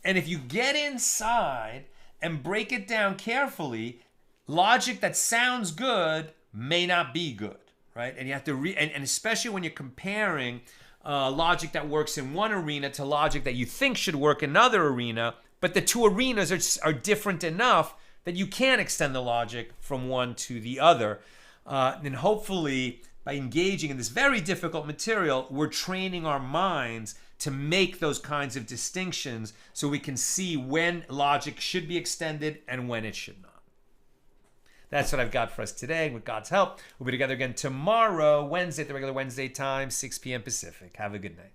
And if you get inside and break it down carefully, logic that sounds good may not be good, right? And you have to and especially when you're comparing logic that works in one arena to logic that you think should work in another arena, but the two arenas are different enough that you can extend the logic from one to the other. And hopefully, by engaging in this very difficult material, we're training our minds to make those kinds of distinctions so we can see when logic should be extended and when it should not. That's what I've got for us today. With God's help, we'll be together again tomorrow, Wednesday, at the regular Wednesday time, 6 p.m. Pacific. Have a good night.